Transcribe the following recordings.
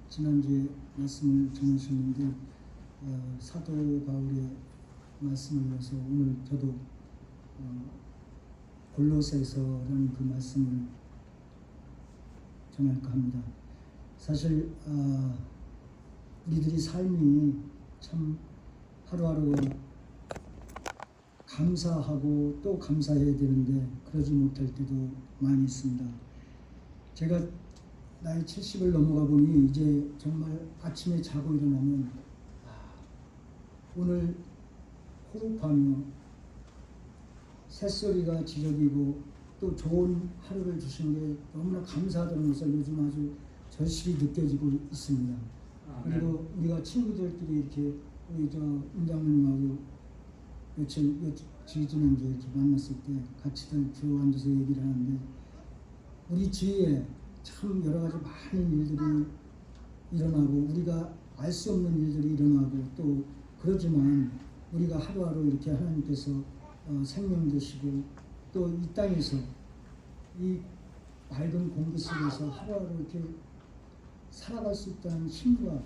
지난주에 말씀을 전하셨는데 사도 바울의 말씀을 이어서 오늘 저도 골로새서라는 그 말씀을 전할까 합니다. 사실 우리들이 삶이 참 하루하루가 감사하고 또 감사해야 되는데 그러지 못할 때도 많이 있습니다. 제가 나이 70을 넘어가 보니 이제 정말 아침에 자고 일어나면 오늘 호흡하며 새소리가 지저귀고 또 좋은 하루를 주신 게 너무나 감사하다는 것을 요즘 아주 절실히 느껴지고 있습니다. 그리고 우리가 친구들끼리 이렇게 우리 임장님하고 지난주에 이렇게 만났을 때 같이들 들어 앉아서 얘기를 하는데 우리 주위에 참 여러 가지 많은 일들이 일어나고 우리가 알 수 없는 일들이 일어나고 또 그러지만 우리가 하루하루 이렇게 하나님께서 생명 되시고 또 이 땅에서 이 맑은 공기 속에서 하루하루 이렇게 살아갈 수 있다는 힘과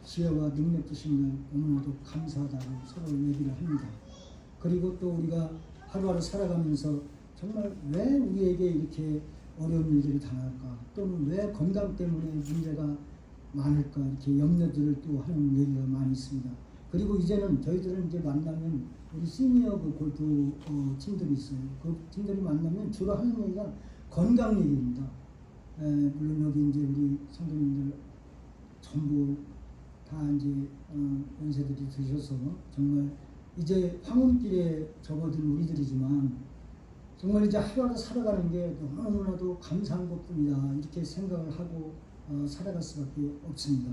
지혜와 능력 주신 날 너무나도 감사하다고 서로 얘기를 합니다. 그리고 또 우리가 하루하루 살아가면서 정말 왜 우리에게 이렇게 어려운 일들이 당할까 또는 왜 건강 때문에 문제가 많을까 이렇게 염려들을 또 하는 얘기가 많이 있습니다. 그리고 이제는 저희들은 이제 만나면 우리 시니어 그 골프 팀들이 있어요. 그 팀들이 만나면 주로 하는 얘기가 건강 얘기입니다. 물론 여기 이제 우리 성도님들 전부 다 이제 연세들이 드셔서 정말 이제 황혼길에 접어든 우리들이지만 정말 이제 하루하루 살아가는 게 너무나도 감사한 것뿐이다 이렇게 생각을 하고 살아갈 수밖에 없습니다.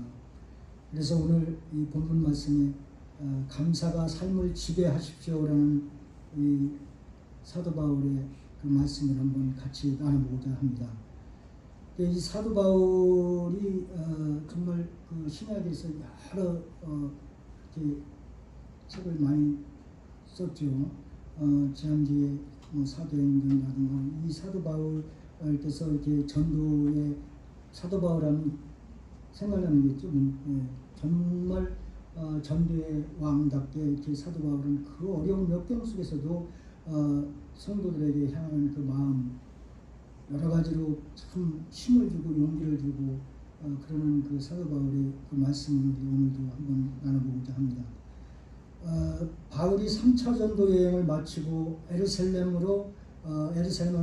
그래서 오늘 이 본문 말씀에 감사가 삶을 지배하십시오라는 이 사도 바울의 그 말씀을 한번 같이 나눠보고자 합니다. 이 사도 바울이 정말 그 신약에서 여러 이렇게 책을 많이 썼죠. 지난주에 사도행전이라든가 이 사도 바울께서 이렇게 전도에 사도 바울하면 생각나는 게 좀 정말 전도의 왕답게 이렇게 사도 바울은 그 어려운 역경 속에서도 성도들에게 향하는 그 마음 여러 가지로 참 힘을 주고 용기를 주고 그러는 그 사도 바울의 그 말씀을 오늘도 한번 나눠보고자 합니다. 바울이 3차 전도 여행을 마치고 에르살렘을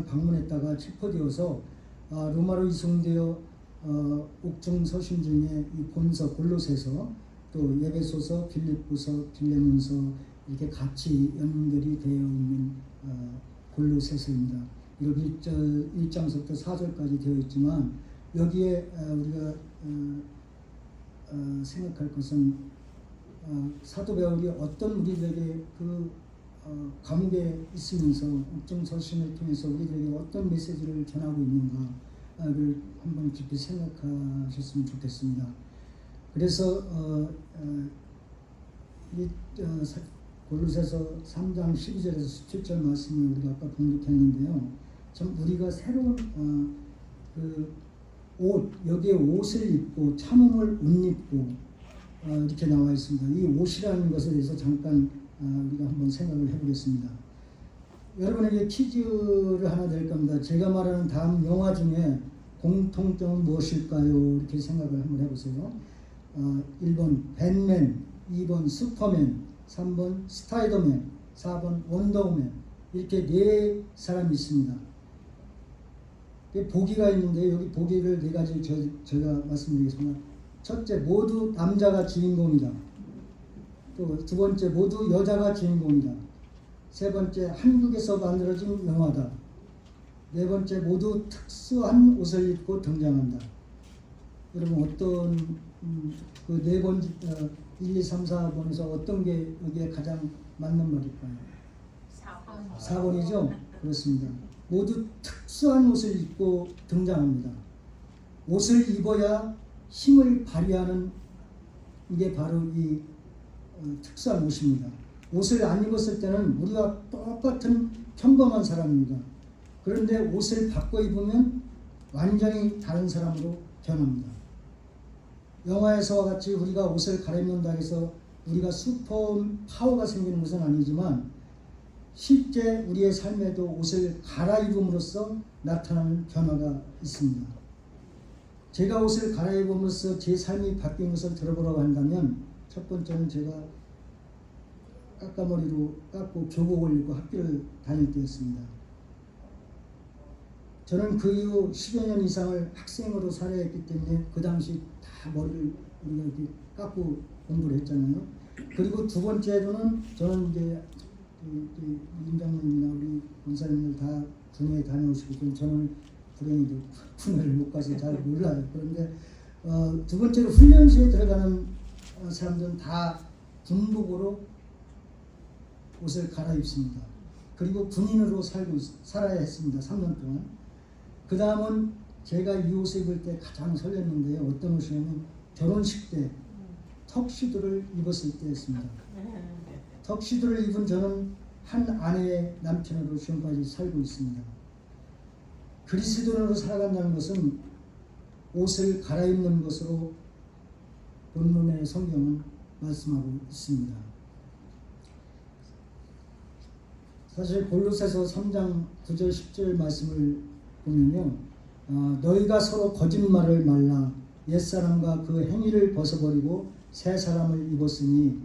방문했다가 체포되어서 로마로 이송되어 옥중 서신 중에 이 본서 골로새서 또 에베소서, 빌립보서, 빌레몬서 이렇게 같이 연결이 되어 있는 골로새서입니다. 여기 1장부터 4절까지 되어 있지만 여기에 우리가 생각할 것은 사도 바울이 어떤 우리들에게 그 감옥에 있으면서 옥중 서신을 통해서 우리들에게 어떤 메시지를 전하고 있는가를 한번 깊이 생각하셨으면 좋겠습니다. 그래서 골로새서 3장 12절에서 17절 말씀을 우리가 아까 봉독했는데요. 참 우리가 새로운 그 옷, 여기에 옷을 입고 참음을 옷 입고 이렇게 나와 있습니다. 이 옷이라는 것에 대해서 잠깐 우리가 한번 생각을 해보겠습니다. 여러분에게 퀴즈를 하나 낼 겁니다. 제가 말하는 다음 영화 중에 공통점은 무엇일까요? 이렇게 생각을 한번 해보세요. 1번 밴맨, 2번 슈퍼맨, 3번 스파이더맨, 4번 원더우맨 이렇게 네 사람이 있습니다. 보기가 있는데 여기 보기를 네 가지 제가 말씀드리겠습니다. 첫째, 모두 남자가 주인공이다. 또 두 번째, 모두 여자가 주인공이다. 세 번째, 한국에서 만들어진 영화다. 네 번째, 모두 특수한 옷을 입고 등장한다. 여러분 어떤 그 네 번 1, 2, 3, 4번에서 어떤 게 여기에 가장 맞는 말일까요? 4번이죠? 그렇습니다. 모두 특수한 옷을 입고 등장합니다. 옷을 입어야 힘을 발휘하는 이게 바로 이 특수한 옷입니다. 옷을 안 입었을 때는 우리와 똑같은 평범한 사람입니다. 그런데 옷을 바꿔 입으면 완전히 다른 사람으로 변합니다. 영화에서와 같이 우리가 옷을 갈아입는다 해서 우리가 슈퍼 파워가 생기는 것은 아니지만 실제 우리의 삶에도 옷을 갈아입음으로써 나타나는 변화가 있습니다. 제가 옷을 갈아입음으로써 제 삶이 바뀐 것을 들어보라고 한다면 첫 번째는 제가 까까머리로 깎고 교복을 입고 학교를 다닐 때였습니다. 저는 그 이후 10여 년 이상을 학생으로 살아야 했기 때문에 그 당시 다 머리를 우리가 이렇게 깎고 공부를 했잖아요. 그리고 두 번째로는 저는 이제 임장님이나 우리 원사님들 다 군에 다녀오시기 때문에 저는 불행히도 군에를 못 가서 잘 몰라요. 그런데 두 번째로 훈련소에 들어가는 사람들은 다 군복으로 옷을 갈아입습니다. 그리고 군인으로 살아야 했습니다. 3년 동안. 그 다음은 제가 이 옷을 입을 때 가장 설렜는데요. 어떤 옷이냐면 결혼식 때 턱시도를 입었을 때였습니다. 턱시도를 입은 저는 한 아내의 남편으로 지금까지 살고 있습니다. 그리스도인으로 살아간다는 것은 옷을 갈아입는 것으로 본문의 성경은 말씀하고 있습니다. 사실 골로새서 3장 9절 10절 말씀을 보면요. 너희가 서로 거짓말을 말라 옛사람과 그 행위를 벗어버리고 새 사람을 입었으니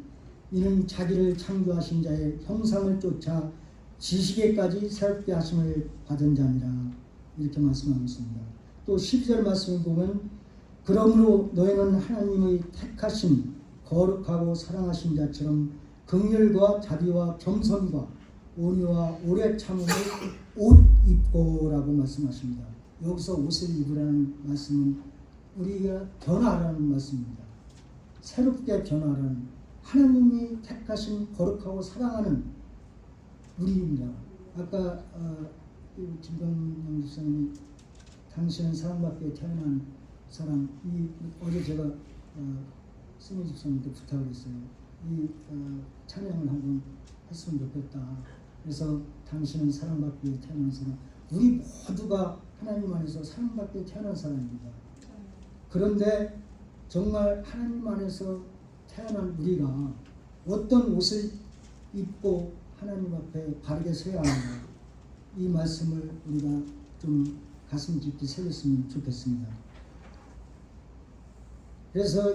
이는 자기를 창조하신 자의 형상을 쫓아 지식에까지 새롭게 하심을 받은 자니라. 이렇게 말씀하고 있습니다. 또 12절 말씀을 보면 그러므로 너희는 하나님의 택하신 거룩하고 사랑하신 자처럼 긍휼과 자비와 겸손과 온유와 오래 참음을 옷 입고라고 말씀하십니다. 여기서 옷을 입으라는 말씀은 우리가 변화하라는 말씀입니다. 새롭게 변화하라는 하나님이 택하신 거룩하고 사랑하는 우리입니다. 아까 김광영 집사님이 당신은 사랑받게 태어난 사람 어제 제가 승희 집사님한테 부탁을 했어요. 이 찬양을 한번 했으면 좋겠다. 그래서 당신은 사랑받게 태어난 사람. 우리 모두가 하나님 안에서 사랑받게 태어난 사람입니다. 그런데 정말 하나님 안에서 태어난 우리가 어떤 옷을 입고 하나님 앞에 바르게 서야 하는가, 이 말씀을 우리가 좀 가슴 깊이 새겼으면 좋겠습니다. 그래서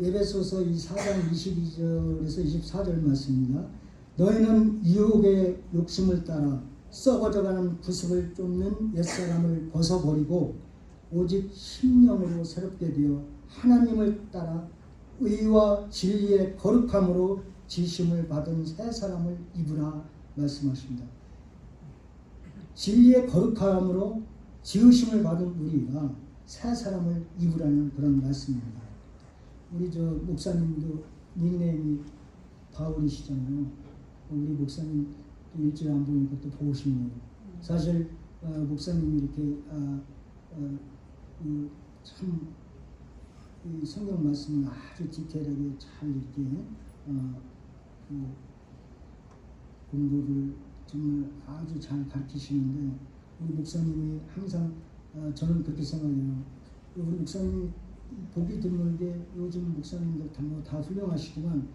에베소서 4장 22절에서 24절 말씀입니다. 너희는 유혹의 욕심을 따라 썩어져가는 구습을 쫓는 옛사람을 벗어버리고 오직 심령으로 새롭게 되어 하나님을 따라 의와 진리의 거룩함으로 지심을 받은 새 사람을 입으라 말씀하십니다. 진리의 거룩함으로 지으심을 받은 우리가 새 사람을 입으라는 그런 말씀입니다. 우리 목사님도 닉네임이 바울이시잖아요. 우리 목사님 일주일에 안 보니까 또 보고 싶네요. 사실 목사님이 이렇게 참 이 성경 말씀을 아주 디테일하게 잘 이렇게 공부를 정말 아주 잘 가르치시는데 우리 목사님이 항상 저는 그렇게 생각해요. 우리 목사님이 보기 드물게 요즘 목사님들 다 훌륭하시지만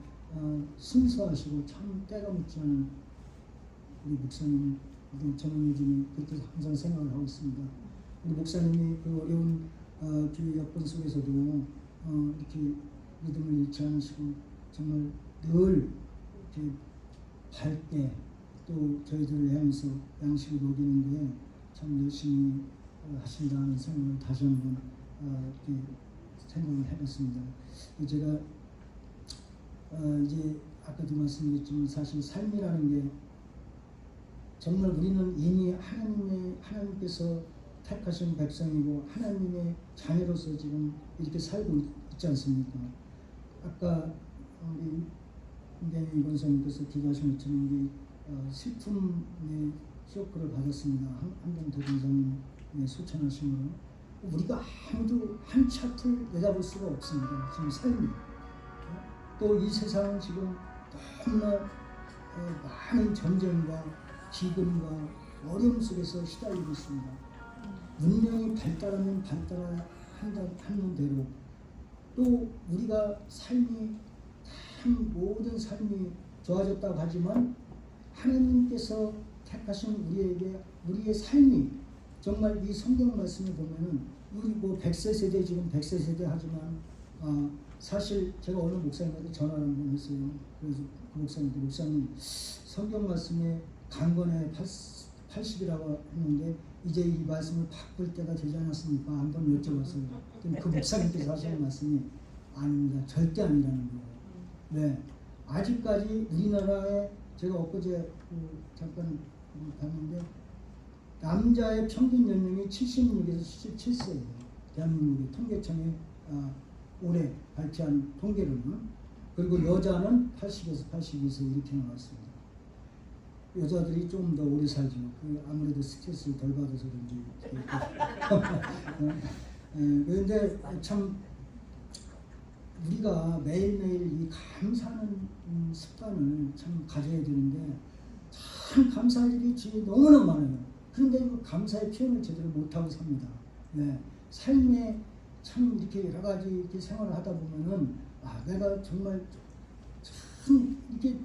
순수하시고 참 때가 묻지 않은 우리 목사님, 저는 요즘에 그렇게 항상 생각을 하고 있습니다. 우리 목사님이 그 어려운 교회 여건 속에서도 이렇게 믿음을 잃지 않으시고 정말 늘 이렇게 밝게 또 저희들을 향해서 양식을 먹이는데 참 열심히 하신다는 생각을 다시 한번 이렇게 생각을 해봤습니다. 제가 이제 아까도 말씀드렸지만 사실 삶이라는 게 정말 우리는 이미 하나님께서 택하신 백성이고 하나님의 자녀로서 지금 이렇게 살고 있지 않습니까? 아까 우리 임장님 권사님께서 기도하신 것처럼 슬픔의 쇼크를 받았습니다. 한동태 권사님의 소천하심으로 우리가 아무도 한 치 앞을 내다볼 수가 없습니다. 지금 삶이 또 이 세상은 지금 너무나 많은 전쟁과 기근과 어려움 속에서 시달리고 있습니다. 문명이 발달하면 발달할 하는 대로 또 우리가 삶이 참 모든 삶이 좋아졌다고 하지만 하나님께서 택하신 우리의 삶이 정말 이 성경 말씀을 보면은 우리 뭐 100세 세대 지금 100세 세대 하지만 사실 제가 어느 목사님한테 전화를 한번 했어요. 그래서 그 목사님 성경 말씀에 강건에 80이라고 했는데 이제 이 말씀을 바꿀 때가 되지 않았습니까? 한번 여쭤봤어요. 그 목사님께서 하시는 말씀이 아닙니다. 절대 아니라는 거예요. 네. 아직까지 우리나라에 제가 엊그제 잠깐 봤는데 남자의 평균 연령이 76에서 77세예요. 대한민국의 통계청이 올해 발표한 통계로는. 그리고 여자는 80에서 82세 이렇게 나왔습니다. 여자들이 좀 더 오래 살죠. 아무래도 스트레스를 덜 받아서 그런지. 그런데 참 우리가 매일매일 이 감사하는 습관을 참 가져야 되는데 참 감사할 일이 너무나 많아요. 그런데 그 감사의 표현을 제대로 못하고 삽니다. 네. 삶에 참 이렇게 여러 가지 이렇게 생활을 하다 보면은 내가 정말 참 이렇게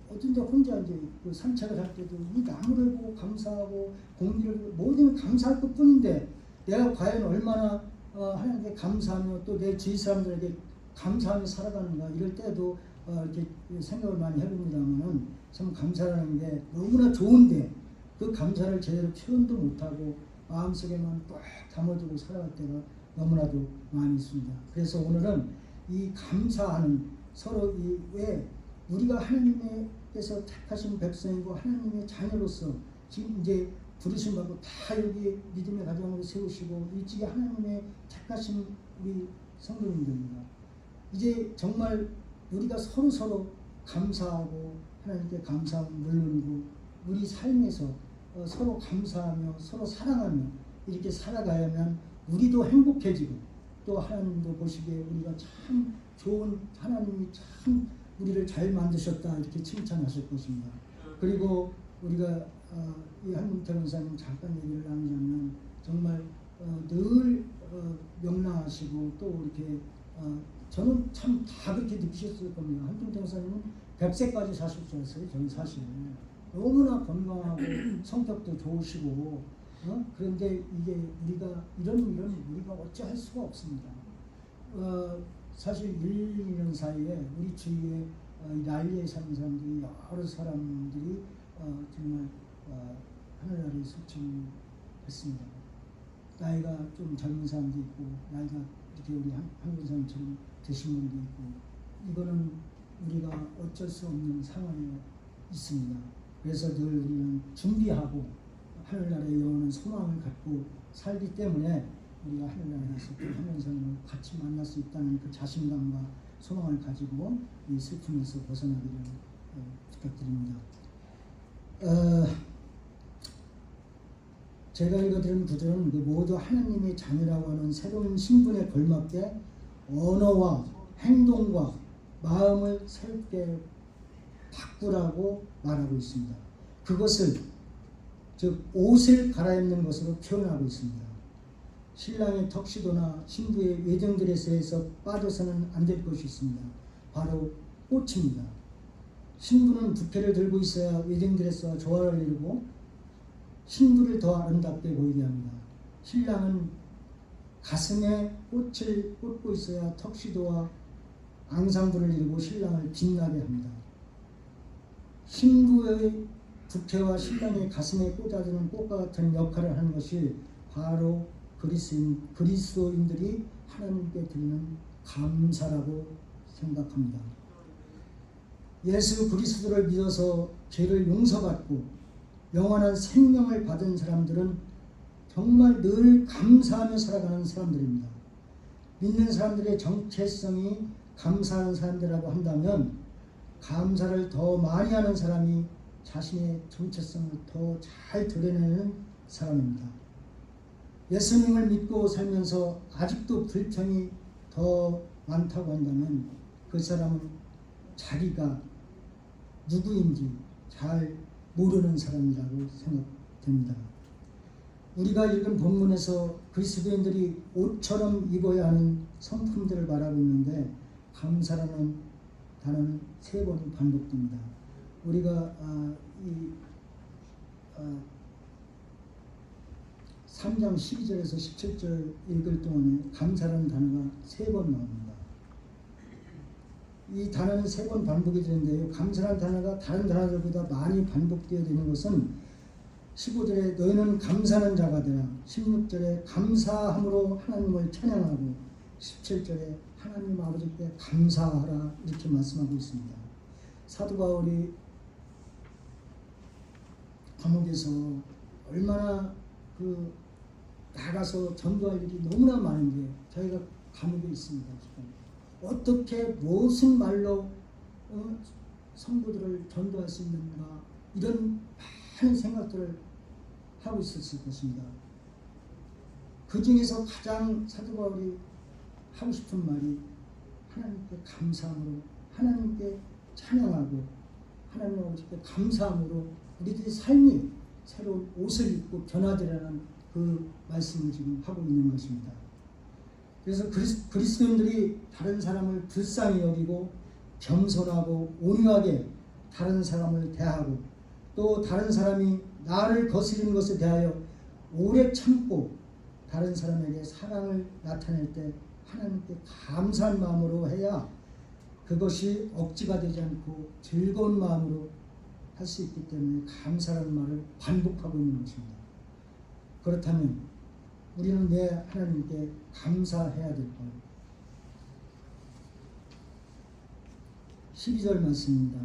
어쩐지 혼자 이제 그 산책을 할 때도 이 나무를 보고 감사하고 공기를 보고 모든 감사할 것뿐인데 내가 과연 얼마나 하나님께 감사하며 또 내 주위 사람들에게 감사하며 살아가는가 이럴 때도 이렇게 생각을 많이 해봅니다만은 참 감사라는 게 너무나 좋은데 그 감사를 제대로 표현도 못하고 마음속에만 꽉 담아두고 살아갈 때가 너무나도 많이 있습니다. 그래서 오늘은 이 감사하는 서로 왜 우리가 하나님께서 택하신 백성이고 하나님의 자녀로서 지금 이제 부르심 받고 다 여기 믿음의 가정으로 세우시고 일찍이 하나님의 택하신 우리 성도님들입니다. 이제 정말 우리가 서로 감사하고 하나님께 감사하고 물론이고 우리 삶에서 서로 감사하며 서로 사랑하며 이렇게 살아가야면 우리도 행복해지고 또 하나님도 보시기에 우리가 참 좋은 하나님이 참 우리를 잘 만드셨다 이렇게 칭찬하실 것입니다. 그리고 우리가 이 한문태 원사님 잠깐 얘기를 나누자면 정말 늘 명랑하시고 또 이렇게 저는 참 다 그렇게 느끼셨을 겁니다. 한문태 원사님은 100세까지 사실 줄 알았어요. 저는 사실 너무나 건강하고 성격도 좋으시고 그런데 이게 우리가 이런 우리가 어찌할 수가 없습니다. 사실 1, 2년 사이에 우리 주위에 난리에 사는 사람들이 여러 사람들이 정말 하늘나라에 소침했습니다. 나이가 좀 젊은 사람도 있고 나이가 이렇게 우리 한국 사람처럼 되신 분도 있고 이거는 우리가 어쩔 수 없는 상황에 있습니다. 그래서 늘 우리는 준비하고 하늘나라의 영원한 소망을 갖고 살기 때문에 우리가 하늘나라에서 하늘선을 같이 만날 수 있다는 그 자신감과 소망을 가지고 이 슬픔에서 벗어나기를 부탁드립니다. 제가 읽어드린 구절은 모두 하나님의 자녀라고 하는 새로운 신분에 걸맞게 언어와 행동과 마음을 새롭게 바꾸라고 말하고 있습니다. 그것을 즉 옷을 갈아입는 것으로 표현하고 있습니다. 신랑의 턱시도나 신부의 외정드레스에서 빠져서는 안 될 것이 있습니다. 바로 꽃입니다. 신부는 부케를 들고 있어야 외정드레스와 조화를 이루고 신부를 더 아름답게 보이게 합니다. 신랑은 가슴에 꽃을 꽂고 있어야 턱시도와 앙상블을 이루고 신랑을 빛나게 합니다. 신부의 부케와 신랑의 가슴에 꽂아주는 꽃과 같은 역할을 하는 것이 바로 그리스도인들이 하나님께 드리는 감사라고 생각합니다. 예수 그리스도를 믿어서 죄를 용서받고 영원한 생명을 받은 사람들은 정말 늘 감사하며 살아가는 사람들입니다. 믿는 사람들의 정체성이 감사하는 사람들이라고 한다면 감사를 더 많이 하는 사람이 자신의 정체성을 더 잘 드러내는 사람입니다. 예수님을 믿고 살면서 아직도 불평이 더 많다고 한다면 그 사람은 자기가 누구인지 잘 모르는 사람이라고 생각됩니다. 우리가 읽은 본문에서 그리스도인들이 옷처럼 입어야 하는 성품들을 말하고 있는데 감사라는 단어는 3번 반복됩니다. 우리가 3장 12절에서 17절 읽을 동안에 감사라는 단어가 3번 나옵니다. 이 단어는 3번 반복이 되는데요. 감사라는 단어가 다른 단어들보다 많이 반복되어야 되는 것은 15절에 너희는 감사하는 자가 되라, 16절에 감사함으로 하나님을 찬양하고 17절에 하나님 아버지께 감사하라 이렇게 말씀하고 있습니다. 사도 바울이 감옥에서 얼마나 나가서 전도할 일이 너무나 많은데 저희가 감옥에 있습니다. 지금. 어떻게 무슨 말로 성도들을 전도할 수 있는가 이런 많은 생각들을 하고 있었을 것입니다. 그 중에서 가장 사도 바울이 하고 싶은 말이 하나님께 감사함으로 하나님께 찬양하고 하나님 아버지께 감사함으로 우리들의 삶이 새로운 옷을 입고 변화되라는 그 말씀을 지금 하고 있는 것입니다. 그래서 그리스도인들이 다른 사람을 불쌍히 여기고 겸손하고 온유하게 다른 사람을 대하고 또 다른 사람이 나를 거스리는 것에 대하여 오래 참고 다른 사람에게 사랑을 나타낼 때 하나님께 감사한 마음으로 해야 그것이 억지가 되지 않고 즐거운 마음으로 할 수 있기 때문에 감사라는 말을 반복하고 있는 것입니다. 그렇다면 우리는 왜 하나님께 감사해야 될까요? 12절 말씀입니다.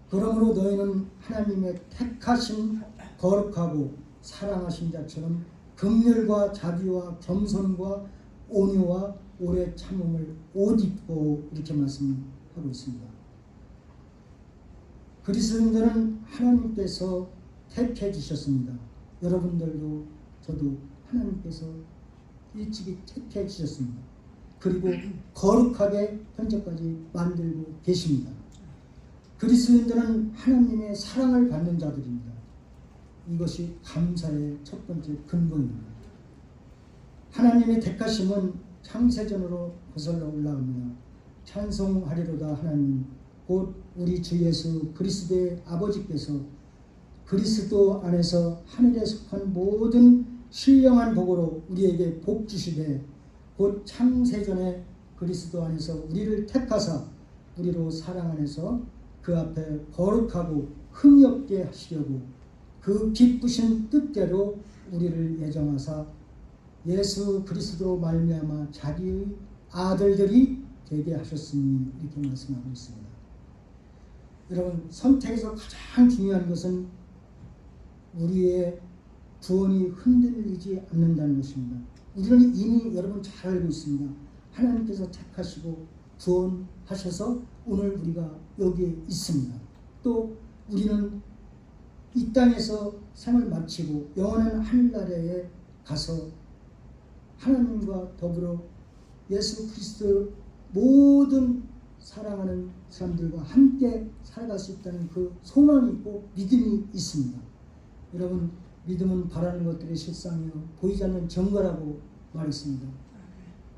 그러므로 너희는 하나님의 택하신 거룩하고 사랑하신 자처럼 긍휼과 자비와 겸손과 온유와 오래 참음을 옷 입고 이렇게 말씀하고 있습니다. 그리스도인들은 하나님께서 택해 주셨습니다. 여러분들도 저도 하나님께서 일찍이 택해 주셨습니다. 그리고 거룩하게 현재까지 만들고 계십니다. 그리스도인들은 하나님의 사랑을 받는 자들입니다. 이것이 감사의 첫 번째 근본입니다. 하나님의 택하심은 창세전으로 거슬러 올라옵니다. 찬송하리로다 하나님 곧 우리 주 예수 그리스도의 아버지께서 그리스도 안에서 하늘에 속한 모든 신령한 복으로 우리에게 복 주시되 곧 창세전에 그리스도 안에서 우리를 택하사 우리로 사랑 안에서 그 앞에 거룩하고 흠이 없게 하시려고 그 기쁘신 뜻대로 우리를 예정하사 예수 그리스도로 말미암아 자기의 아들들이 되게 하셨으니 이렇게 말씀하고 있습니다. 여러분 선택에서 가장 중요한 것은 우리의 구원이 흔들리지 않는다는 것입니다. 우리는 이미 여러분 잘 알고 있습니다. 하나님께서 택하시고 구원하셔서 오늘 우리가 여기에 있습니다. 또 우리는 이 땅에서 생을 마치고 영원한 하늘나라에 가서 하나님과 더불어 예수 그리스도 모든 사랑하는 사람들과 함께 살아갈 수 있다는 그 소망이 있고 믿음이 있습니다. 여러분 믿음은 바라는 것들의 실상이요 보이지 않는 증거라고 말했습니다.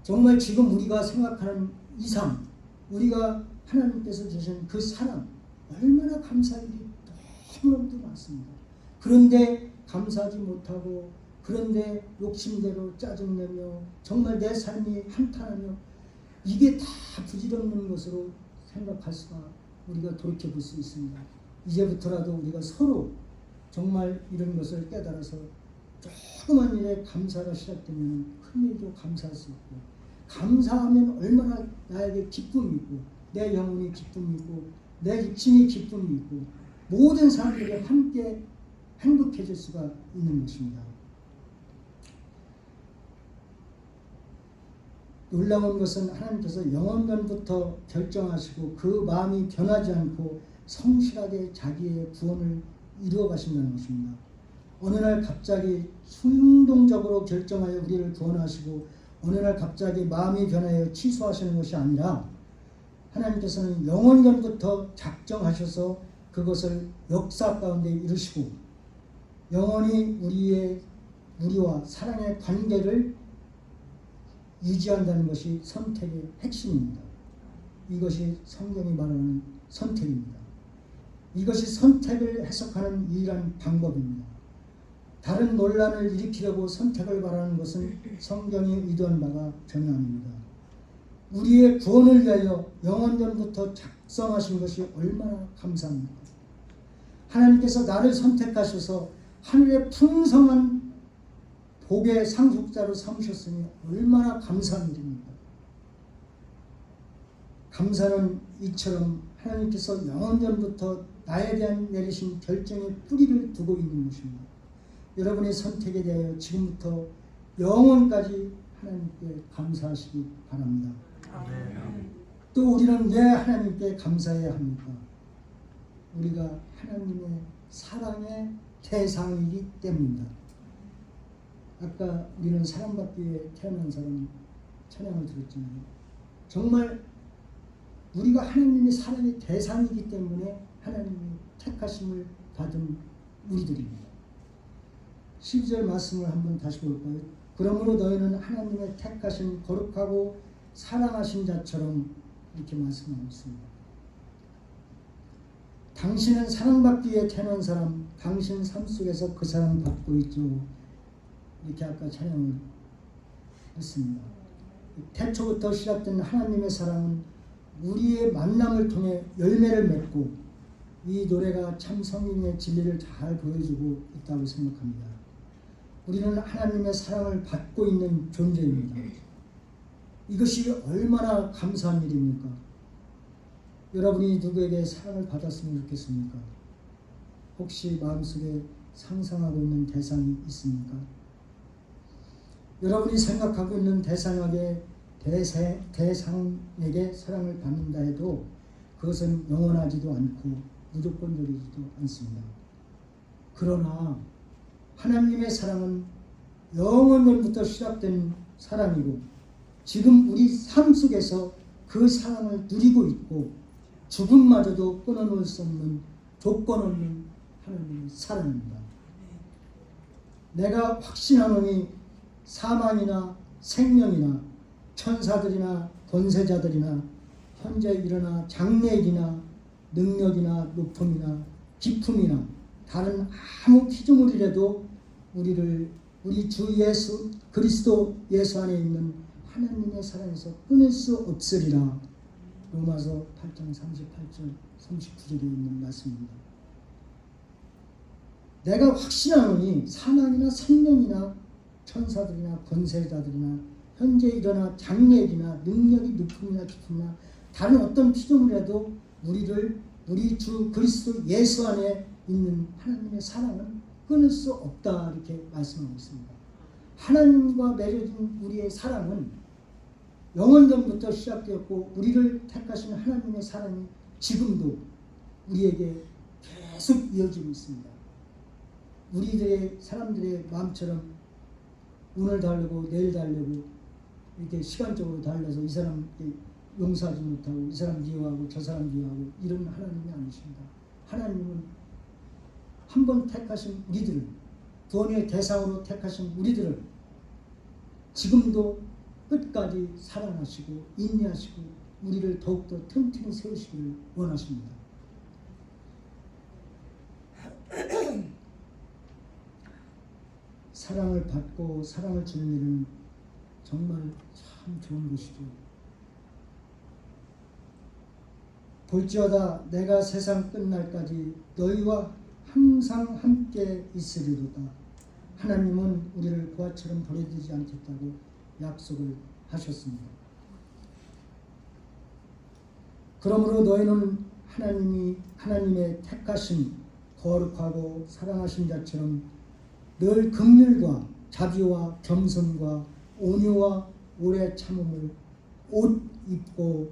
정말 지금 우리가 생각하는 이상 우리가 하나님께서 주신 그 사랑 얼마나 감사할 일이 너무너무 많습니다. 그런데 감사하지 못하고 그런데 욕심대로 짜증내며 정말 내 삶이 한탄하며 이게 다 부질없는 것으로 생각할 수가 우리가 돌이켜 볼 수 있습니다. 이제부터라도 우리가 서로 정말 이런 것을 깨달아서 조그만 일에 감사가 시작되면 큰 일도 감사할 수 있고 감사하면 얼마나 나에게 기쁨이 있고 내 영혼이 기쁨이 있고 내 육신이 기쁨이 있고 모든 사람들이 함께 행복해질 수가 있는 것입니다. 놀라운 것은 하나님께서 영원전부터 결정하시고 그 마음이 변하지 않고 성실하게 자기의 구원을 이루어 가신다는 것입니다. 어느 날 갑자기 순동적으로 결정하여 우리를 구원하시고 어느 날 갑자기 마음이 변하여 취소하시는 것이 아니라 하나님께서는 영원전부터 작정하셔서 그것을 역사 가운데 이루시고 영원히 우리의 우리와 사랑의 관계를 유지한다는 것이 선택의 핵심입니다. 이것이 성경이 말하는 선택입니다. 이것이 선택을 해석하는 유일한 방법입니다. 다른 논란을 일으키려고 선택을 바라는 것은 성경이 의도한 바가 전혀 아닙니다. 우리의 구원을 위하여 영원전부터 작성하신 것이 얼마나 감사합니까? 하나님께서 나를 선택하셔서 하늘의 풍성한 복의 상속자로 삼으셨으니 얼마나 감사한 일입니까? 감사는 이처럼 하나님께서 영원전부터 나에 대한 내리신 결정의 뿌리를 두고 있는 것입니다. 여러분의 선택에 대하여 지금부터 영원까지 하나님께 감사하시기 바랍니다. 또 우리는 왜 하나님께 감사해야 합니까? 우리가 하나님의 사랑의 대상이기 때문입니다. 아까 우리는 사랑받기 위해 태어난 사람 찬양을 들었잖아요. 정말 우리가 하나님의 사랑의 대상이기 때문에 하나님이 택하심을 받은 우리들입니다. 12절 말씀을 한번 다시 볼까요? 그러므로 너희는 하나님의 택하신 거룩하고 사랑하신 자처럼 이렇게 말씀하고 있습니다. 당신은 사랑받기 위해 태어난 사람, 당신 삶 속에서 그 사랑을 받고 있죠. 이렇게 아까 찬양을 했습니다. 태초부터 시작된 하나님의 사랑은 우리의 만남을 통해 열매를 맺고 이 노래가 참 성경의 진리를 잘 보여주고 있다고 생각합니다. 우리는 하나님의 사랑을 받고 있는 존재입니다. 이것이 얼마나 감사한 일입니까? 여러분이 누구에게 사랑을 받았으면 좋겠습니까? 혹시 마음속에 상상하고 있는 대상이 있습니까? 여러분이 생각하고 있는 대상에게 사랑을 받는다 해도 그것은 영원하지도 않고 무조건적이지도 않습니다. 그러나 하나님의 사랑은 영원전부터 시작된 사랑이고 지금 우리 삶 속에서 그 사랑을 누리고 있고 죽음마저도 끊어놓을 수 없는 조건 없는 하나님의 사랑입니다. 내가 확신하노니 사망이나 생명이나 천사들이나 권세자들이나 현재 일어나 장래일이나 능력이나 높음이나 깊음이나 다른 아무 피조물이라도 우리 주 예수 그리스도 예수 안에 있는 하나님의 사랑에서 끊을 수 없으리라. 로마서 8장 38절 39절에 있는 말씀입니다. 내가 확신하노니 사망이나 생명이나 천사들이나 권세자들이나 현재 일어나 장래일이나 능력이 높음이나 깊음이나 다른 어떤 피조물이라도 우리 주 그리스도 예수 안에 있는 하나님의 사랑은 끊을 수 없다 이렇게 말씀하고 있습니다. 하나님과 맺어진 우리의 사랑은 영원전부터 시작되었고 우리를 택하신 하나님의 사랑이 지금도 우리에게 계속 이어지고 있습니다. 우리들의 사람들의 마음처럼 오늘 다르고 내일 다르고 이렇게 시간적으로 달라서 이 사람 용서하지 못하고 이 사람 미워하고 저 사람 미워하고 이런 하나님이 아니십니다. 하나님은 한 번 택하신 우리들을 구원의 대상으로 택하신 우리들을 지금도 끝까지 사랑하시고 인내하시고 우리를 더욱더 튼튼히 세우시기를 원하십니다. 사랑을 받고 사랑을 주는 일은 정말 참 좋은 것이죠. 볼지어다 내가 세상 끝날까지 너희와 항상 함께 있으리로다. 하나님은 우리를 부하처럼 버려두지 않겠다고 약속을 하셨습니다. 그러므로 너희는 하나님의 택하신 거룩하고 사랑하신 자처럼 늘 긍휼과 자비와 겸손과 온유와 오래 참음을 옷 입고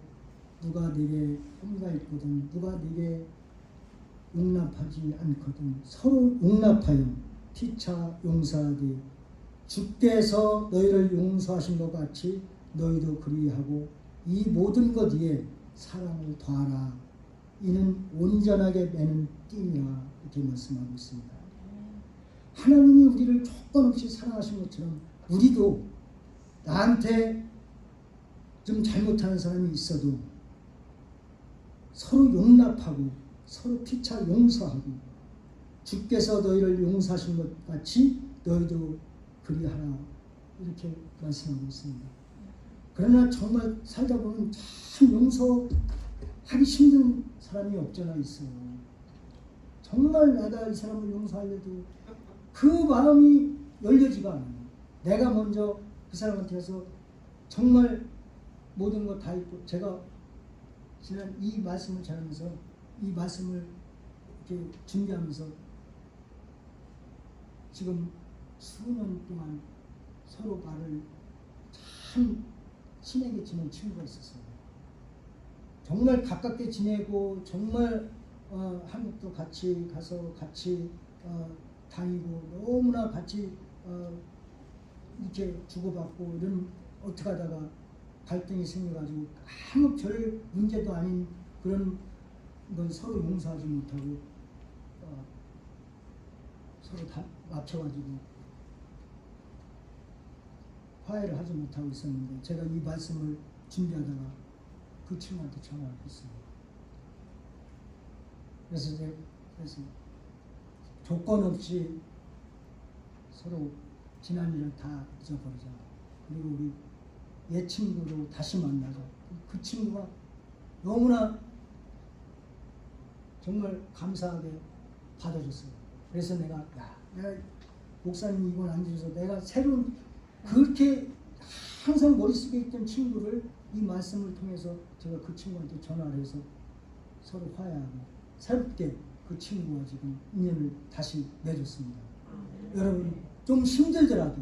누가 네게 험가 있거든 누가 네게 용납하지 않거든 서로 용납하여 피차 용서하되 주께서 너희를 용서하신 것 같이 너희도 그리하고 이 모든 것 위에 사랑을 더하라. 이는 온전하게 매는 띠니라 이렇게 말씀하고 있습니다. 하나님이 우리를 조건 없이 사랑하신 것처럼 우리도 나한테 좀 잘못하는 사람이 있어도 서로 용납하고 서로 피차 용서하고 주께서 너희를 용서하신 것 같이 너희도 그리하라 이렇게 말씀하고 있습니다. 그러나 정말 살다 보면 참 용서하기 힘든 사람이 없잖아 있어요. 정말 내가 이 사람을 용서하려도 그 마음이 열려지가 않아요. 내가 먼저 그 사람한테서 정말 모든 거 다 있고 제가 지난 이 말씀을 전하면서 이 말씀을 이렇게 준비하면서 지금 수년 동안 서로 말을 참 친하게 지낸 친구가 있었어요. 정말 가깝게 지내고 정말 한국도 같이 가서 같이 다니고 너무나 같이 이렇게 주고받고 이런 어떻게 하다가 갈등이 생겨가지고 아무 별 문제도 아닌 그런 건 서로 용서하지 못하고 서로 다 맞춰가지고 화해를 하지 못하고 있었는데 제가 이 말씀을 준비하다가 그 친구한테 전화를 했어요. 그래서 조건 없이 서로 지난 일을 다 잊어버리자. 그리고 우리 옛 친구로 다시 만나자. 그 친구가 너무나 정말 감사하게 받아줬어요. 그래서 내가 목사님이 이건 안 주셔서 내가 새로운 그렇게 항상 머릿속에 있던 친구를 이 말씀을 통해서 제가 그 친구한테 전화를 해서 서로 화해하고 새롭게 그 친구와 지금 인연을 다시 맺었습니다. 여러분 좀 힘들더라도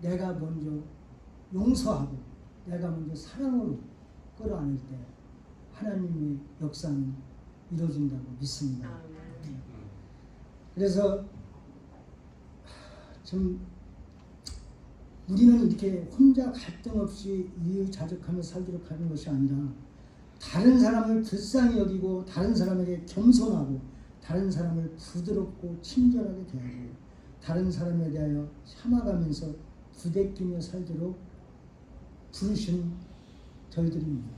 내가 먼저 용서하고 내가 먼저 사랑으로 끌어안을 때 하나님의 역사는 이루어진다고 믿습니다. 그래서 좀 우리는 이렇게 혼자 갈등 없이 이의자적하며 살도록 하는 것이 아니라 다른 사람을 불쌍히 여기고 다른 사람에게 겸손하고 다른 사람을 부드럽고 친절하게 대하고 다른 사람에 대하여 참아가면서 부대끼며 살도록 부르신 저희들입니다.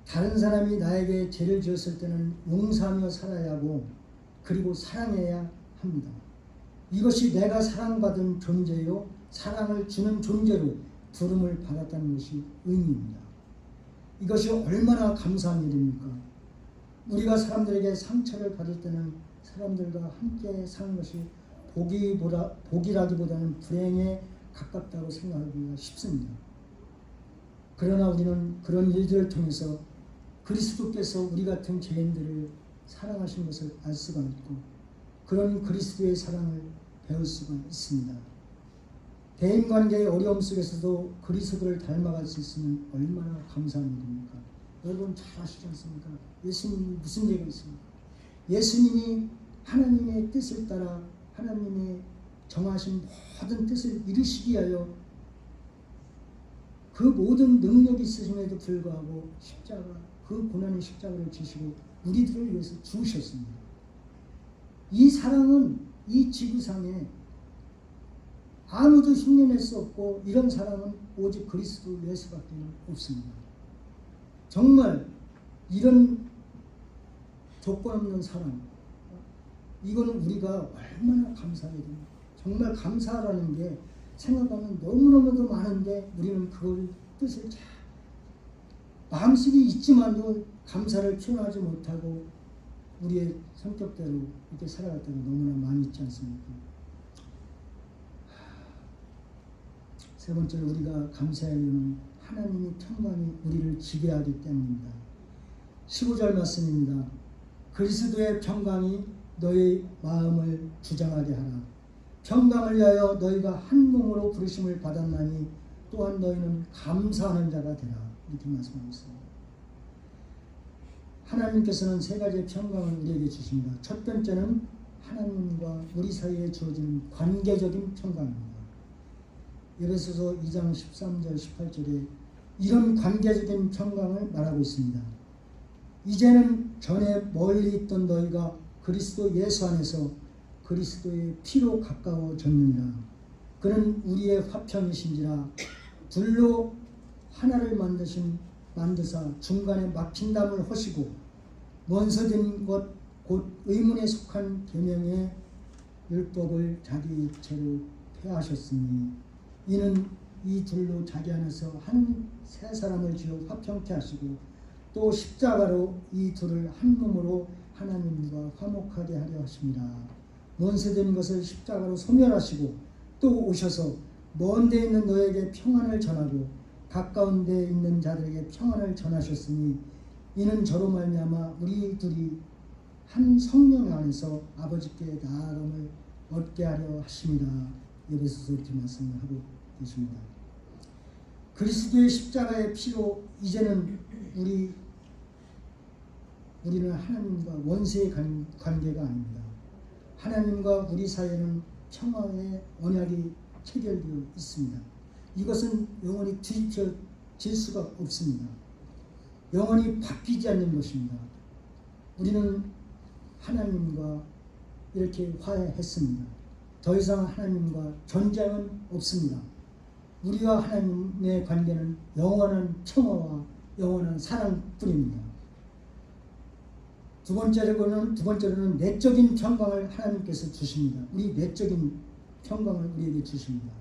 다른 사람이 나에게 죄를 지었을 때는 용서하며 살아야 하고 그리고 사랑해야 합니다. 이것이 내가 사랑받은 존재요 사랑을 주는 존재로 부름을 받았다는 것이 의미입니다. 이것이 얼마나 감사한 일입니까? 우리가 사람들에게 상처를 받을 때는 사람들과 함께 사는 것이 복이라기보다는 불행에 가깝다고 생각하기가 쉽습니다. 그러나 우리는 그런 일들을 통해서 그리스도께서 우리 같은 죄인들을 사랑하신 것을 알 수가 있고 그런 그리스도의 사랑을 배울 수가 있습니다. 대인관계의 어려움 속에서도 그리스도를 닮아갈 수 있으면 얼마나 감사한 일입니까? 여러분 잘 아시지 않습니까? 예수님이 무슨 죄가 있습니까? 예수님이 하나님의 뜻을 따라 하나님의 정하신 모든 뜻을 이루시기 위하여 그 모든 능력이 있으심에도 불구하고 십자가 그 고난의 십자가를 지시고 우리들을 위해서 죽으셨습니다. 이 사랑은 이 지구상에 아무도 흉내낼 수 없고 이런 사랑은 오직 그리스도 예수밖에 없습니다. 정말 이런 조건 없는 사랑 이거는 우리가 얼마나 감사해야 됩니까? 정말 감사라는 게 생각하면 너무너무도 많은데 우리는 그걸 뜻을 잘 마음속에 있지만도 감사를 표현하지 못하고 우리의 성격대로 이렇게 살아갈 때가 너무나 많이 있지 않습니까? 세 번째로 우리가 감사해야 하는 하나님의 평강이 우리를 지배하기 때문입니다. 15절 말씀입니다. 그리스도의 평강이 너희 마음을 주장하게 하라. 평강을 위하여 너희가 한 몸으로 부르심을 받았나니 또한 너희는 감사하는 자가 되라. 이렇게 말씀하고 있습니다. 하나님께서는 세 가지의 평강을 우리에게 주십니다. 첫 번째는 하나님과 우리 사이에 주어지는 관계적인 평강입니다. 에베소서 2장 13절 18절에 이런 관계적인 평강을 말하고 있습니다. 이제는 전에 멀리 있던 너희가 그리스도 예수 안에서 그리스도의 피로 가까워졌느니라. 그는 우리의 화평이신지라. 둘로 하나를 만드사 중간에 막힌 담을 허시고 먼서된 것 곧 의문에 속한 계명의 율법을 자기 육체로 폐하셨으니 이는 이 둘로 자기 안에서 한 세 사람을 지어 화평케 하시고 또 십자가로 이 둘을 한 몸으로 하나님과 화목하게 하려 하십니다. 먼세된 것을 십자가로 소멸하시고 또 오셔서 먼 데 있는 너에게 평안을 전하고 가까운 데 있는 자들에게 평안을 전하셨으니 이는 저로 말미암아 우리 둘이 한 성령 안에서 아버지께 나아감을 얻게 하려 하십니다. 여기서 이렇게 말씀을 하고 계십니다. 그리스도의 십자가의 피로 이제는 우리는 하나님과 원수의 관계가 아닙니다. 하나님과 우리 사이에는 평화의 언약이 체결되어 있습니다. 이것은 영원히 뒤집혀질 수가 없습니다. 영원히 바뀌지 않는 것입니다. 우리는 하나님과 이렇게 화해했습니다. 더 이상 하나님과 전쟁은 없습니다. 우리와 하나님의 관계는 영원한 평화와 영원한 사랑뿐입니다. 두 번째로는 내적인 평강을 하나님께서 주십니다. 우리 내적인 평강을 우리에게 주십니다.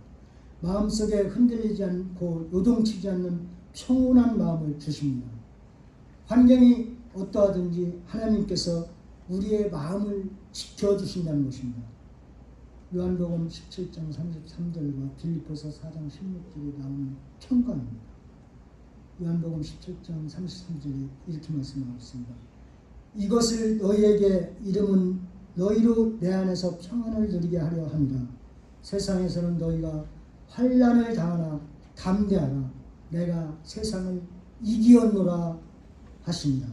마음속에 흔들리지 않고 요동치지 않는 평온한 마음을 주십니다. 환경이 어떠하든지 하나님께서 우리의 마음을 지켜주신다는 것입니다. 요한복음 17장 33절과 빌립보서 4장 16절에 나오는 평강입니다. 요한복음 17장 33절에 이렇게 말씀하고 있습니다. 이것을 너희에게 이름은 너희로 내 안에서 평안을 누리게 하려 합니다. 세상에서는 너희가 환난을 당하나 담대하라. 내가 세상을 이기었노라 하십니다.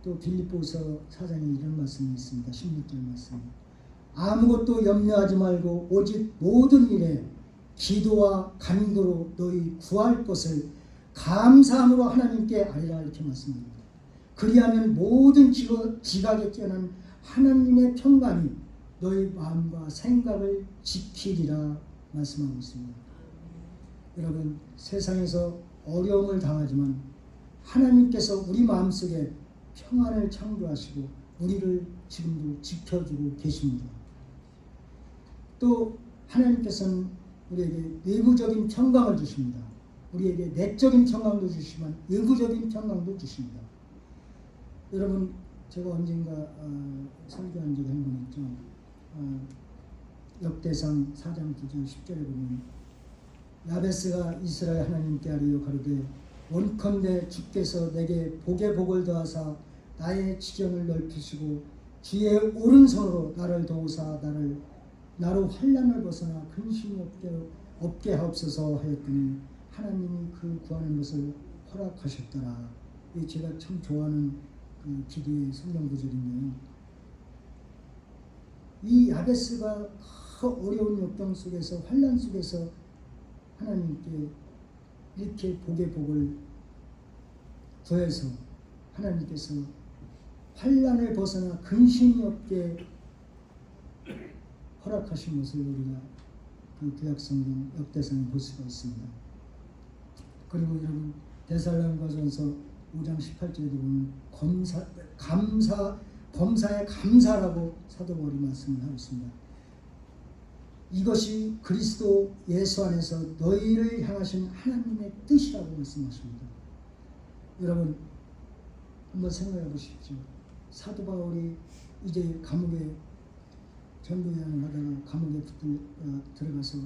또 빌립보서 4장에 이런 말씀이 있습니다. 16절 말씀. 아무것도 염려하지 말고 오직 모든 일에 기도와 간구로 너희 구할 것을 감사함으로 하나님께 아뢰라 이렇게 말씀합니다. 그리하면 모든 지각에 깨어난 하나님의 평강이 너희 마음과 생각을 지키리라 말씀하고 있습니다. 여러분, 세상에서 어려움을 당하지만 하나님께서 우리 마음속에 평안을 창조하시고 우리를 지금도 지켜주고 계십니다. 또 하나님께서는 우리에게 내부적인 평강을 주십니다. 우리에게 내적인 평강도 주시지만 외부적인 평강도 주십니다. 여러분, 제가 언젠가 설교한 적이 한 번 있죠. 역대상 4장 9절 10절에 보면 야베스가 이스라엘 하나님께 아뢰어 가로되 원컨대 주께서 내게 복에 복을 더하사 나의 지경을 넓히시고 주의 오른손으로 나를 도우사 나로 환난을 벗어나 근심이 없게 하옵소서 하였더니 하나님이 그 구하는 것을 허락하셨더라. 이 제가 참 좋아하는 그 기도의 성경 구절인데요. 이 야베스가 어려운 역경 속에서 환난 속에서 하나님께 이렇게 복의 복을 구해서 하나님께서 환난을 벗어나 근심이 없게 허락하신 것을 우리가 그 구약성경 역대상에 볼 수가 있습니다. 그리고 여러분 데살로니가전서 5장 18절에 보면 범사에 감사라고 사도 바울이 말씀을 하고 있습니다. 이것이 그리스도 예수 안에서 너희를 향하신 하나님의 뜻이라고 말씀하십니다. 여러분 한번 생각해 보십시오. 사도 바울이 이제 감옥에 전도여행을 하다가 감옥에 들어가서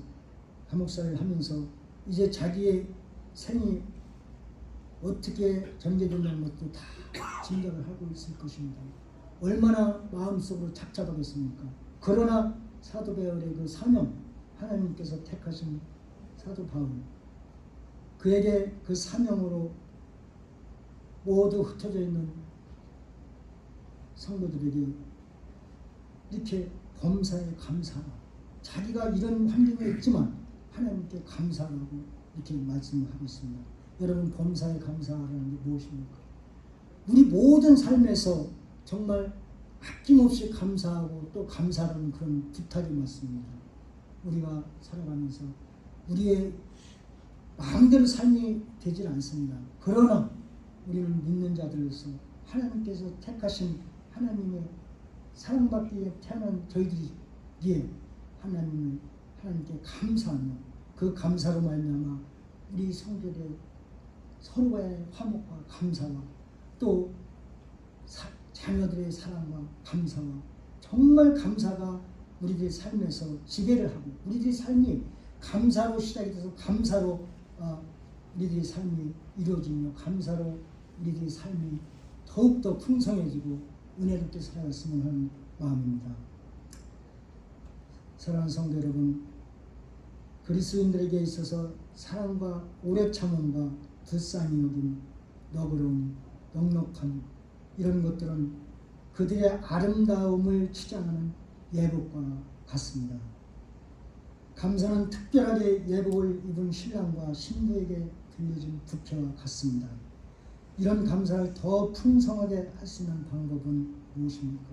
감옥살이를 하면서 이제 자기의 생이 어떻게 전개된다는 것도 다 짐작을 하고 있을 것입니다. 얼마나 마음속으로 착잡하겠습니까? 그러나 사도 바울의 그 사명, 하나님께서 택하신 사도 바울, 그에게 그 사명으로 모두 흩어져 있는 성도들에게 이렇게 범사에 감사하라. 자기가 이런 환경에 있지만 하나님께 감사하라고 이렇게 말씀을 하고 있습니다. 여러분, 범사에 감사하라는 게 무엇입니까? 우리 모든 삶에서 정말 아낌없이 감사하고 또 감사하는 그런 부탁이 맞습니다. 우리가 살아가면서 우리의 마음대로 삶이 되질 않습니다. 그러나 우리는 믿는 자들로서 하나님께서 택하신 하나님의 사랑받기 위해 태어난 저희들이기에 하나님께 감사하며 그 감사로 말미암아 우리 성도들의 서로의 화목과 감사와 또 자녀들의 사랑과 감사와 정말 감사가 우리들의 삶에서 지배를 하고 우리들의 삶이 감사로 시작이 돼서 감사로 우리들의 삶이 이루어지며 감사로 우리들의 삶이 더욱더 풍성해지고 은혜롭게 살아갔으면 하는 마음입니다. 사랑하는 성도 여러분, 그리스도인들에게 있어서 사랑과 오래 참음과 불쌍히 여김, 너그러움, 넉넉함 이런 것들은 그들의 아름다움을 치장하는 예복과 같습니다. 감사는 특별하게 예복을 입은 신랑과 신부에게 들려진 부표와 같습니다. 이런 감사를 더 풍성하게 할 수 있는 방법은 무엇입니까?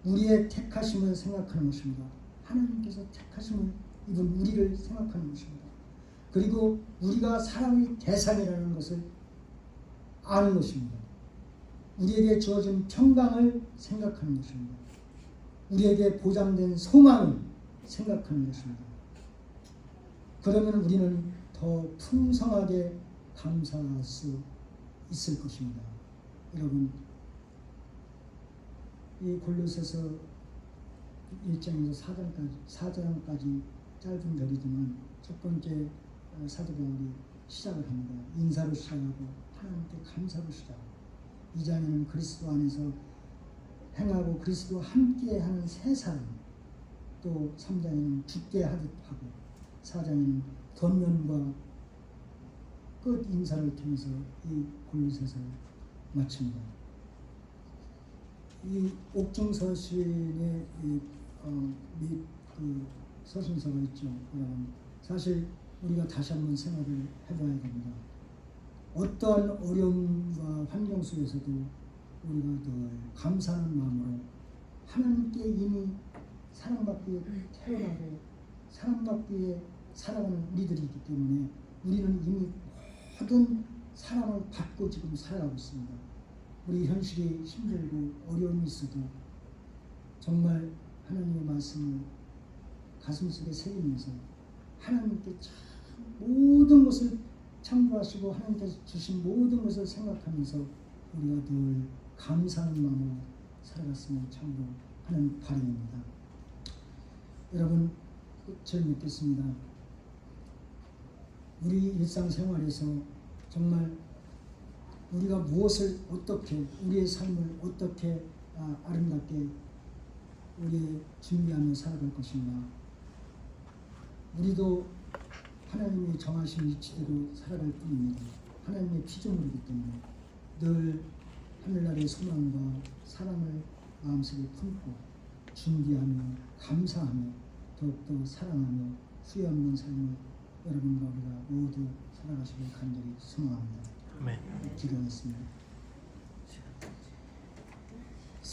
우리의 택하심을 생각하는 것입니다. 하나님께서 택하심을 입은 우리를 생각하는 것입니다. 그리고 우리가 사랑의 대상이라는 것을 아는 것입니다. 우리에게 주어진 평강을 생각하는 것입니다. 우리에게 보장된 소망을 생각하는 것입니다. 그러면 우리는 더 풍성하게 감사할 수 있을 것입니다. 여러분, 이 골로새서 1장에서 4장까지 짧은 절이지만 첫 번째 사도 바울이 시작을 합니다. 인사로 시작하고 하나님께 감사로 시작하고 2장에는 그리스도 안에서 행하고 그리스도와 함께하는 새 사람, 또 3장에는 죽게 하듯 하고 4장에는 권면과 끝 인사를 통해서 이 골로새서를 마칩니다. 이 옥중서 시인의 그 서신서가 있죠. 여러분, 사실 우리가 다시 한번 생각을 해봐야 됩니다. 어떠한 어려움과 환경 속에서도 우리가 늘 감사하는 마음으로 하나님께 이미 사랑받기 위해 태어나고 사랑받기 위해 살아가는 우리들이기 때문에 우리는 이미 모든 사랑을 받고 지금 살아가고 있습니다. 우리 현실이 힘들고 어려움이 있어도 정말 하나님의 말씀을 가슴속에 새기면서 하나님께 참 모든 것을 참고하시고 하나님께서 주신 모든 것을 생각하면서 우리가 늘 감사하는 마음으로 살아갔으면 참으로 하는 바람입니다. 여러분, 끝을 맺겠습니다. 우리 일상생활에서 정말 우리가 무엇을 어떻게 우리의 삶을 어떻게 아름답게 우리 준비하며 살아갈 것인가. 우리도 하나님이 정하신 위치대로 살아갈 뿐입니다. 하나님의 피조물이기 때문에 늘 하늘나라의 소망과 사랑을 마음속에 품고 준비하며 감사하며 더욱더 사랑하며 후회 없는 삶을 여러분과 우리가 모두 살아가시길 간절히 소망합니다. 아멘. 기도하겠습니다.